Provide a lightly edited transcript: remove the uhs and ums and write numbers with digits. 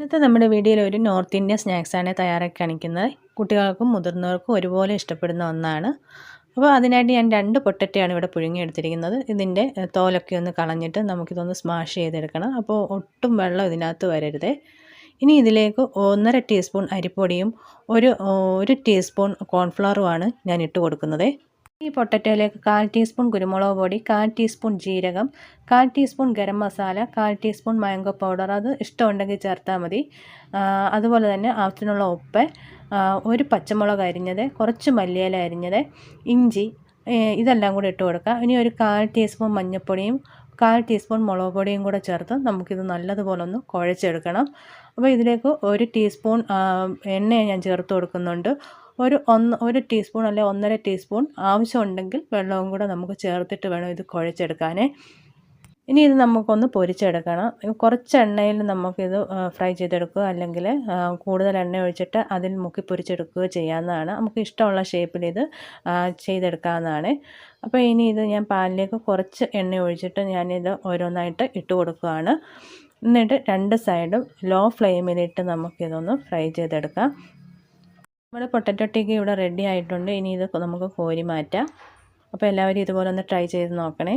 ഇന്നത്തെ നമ്മുടെ വീഡിയോയിൽ ഒരു നോർത്ത് ഇന്ത്യൻ സ്നാക്സാണ് തയ്യാറാക്കി കാണിക്കുന്നത്. കുട്ടികൾക്കും മുതിർന്നവർക്കും ഒരുപോലെ ഇഷ്ടപ്പെടുന്ന ഒന്നാണ്. അപ്പോൾ അതിനായിട്ട് ഞാൻ 2 പൊട്ടറ്റയാണ് ഇവിടെ പുഴുങ്ങിയെടുത്തിരിക്കുന്നത്. ഇതിൻ്റെ തോലൊക്കെ ഒന്ന് കളഞ്ഞിട്ട് നമുക്കിതൊന്ന് സ്മാഷ് ചെയ്തെടുക്കണം. അപ്പോൾ ഒട്ടും വെള്ളം ഇതിനകത്ത് വരരുതേ. ഇനി ഇതിലേക്ക് 1.5 ടീസ്പൂൺ അരിപ്പൊടിയും 1 ടീസ്പൂൺ കോൺഫ്ലവറുമാണ് ഞാൻ ഇട്ട് കൊടുക്കുന്നത്. ഈ പൊട്ടറ്റോയിലേക്ക് 1/4 ടീസ്പൂൺ കുരുമുളക് പൊടി, 1/4 ടീസ്പൂൺ ജീരകം, 1/4 teaspoon garam masala, 1/4 teaspoon mango powder, അത് ഇഷ്ടമുണ്ടെങ്കിൽ ചേർത്താൽ മതി. അതുപോലെ തന്നെ ആവശ്യത്തിനുള്ള ഉപ്പ്, 1 പച്ചമുളക് അരിഞ്ഞത്, കുറച്ച് മല്ലിയില അരിഞ്ഞത്, ഇഞ്ചി, ഇതെല്ലാം കൂടി ഇട്ട് കൊടുക്കുക. ഇനി ഒരു 1/4 ടീസ്പൂൺ മഞ്ഞൾപ്പൊടിയും 1/4 ടീസ്പൂൺ മുളക് പൊടിയും കൂടെ ചേർത്ത് നമുക്കിത് നല്ലതുപോലെ ഒന്ന് കുഴച്ചെടുക്കണം. അപ്പോൾ ഇതിലേക്ക് 1 ടീസ്പൂൺ എണ്ണ ഞാൻ ചേർത്ത് കൊടുക്കുന്നുണ്ട്. ഒരു ടീസ്പൂൺ അല്ലെ 1.5 ടീസ്പൂൺ ആവശ്യമുണ്ടെങ്കിൽ വെള്ളവും കൂടെ നമുക്ക് ചേർത്തിട്ട് വേണം ഇത് കുഴച്ചെടുക്കാൻ. ഇനി ഇത് നമുക്കൊന്ന് പൊരിച്ചെടുക്കണം. കുറച്ച് എണ്ണയിൽ നമുക്കിത് ഫ്രൈ ചെയ്തെടുക്കുക, അല്ലെങ്കിൽ കൂടുതൽ എണ്ണ ഒഴിച്ചിട്ട് അതിൽ മുക്കി പൊരിച്ചെടുക്കുകയോ ചെയ്യാവുന്നതാണ്. നമുക്ക് ഇഷ്ടമുള്ള ഷേപ്പിൽ ഇത് ചെയ്തെടുക്കാവുന്നതാണ്. അപ്പോൾ ഇനി ഇത് ഞാൻ പാനിലേക്ക് കുറച്ച് എണ്ണ ഒഴിച്ചിട്ട് ഞാനിത് ഓരോന്നായിട്ട് ഇട്ട് കൊടുക്കുകയാണ്. എന്നിട്ട് 2 സൈഡും ലോ ഫ്ലെയിമിലിട്ട് നമുക്കിതൊന്ന് ഫ്രൈ ചെയ്തെടുക്കാം. നമ്മുടെ പൊട്ടറ്റോ ടിക്കി ഇവിടെ റെഡി ആയിട്ടുണ്ട്. ഇനി ഇത് നമുക്ക് കോരി മാറ്റാം. അപ്പോൾ എല്ലാവരും ഇതുപോലെ ഒന്ന് ട്രൈ ചെയ്ത് നോക്കണേ.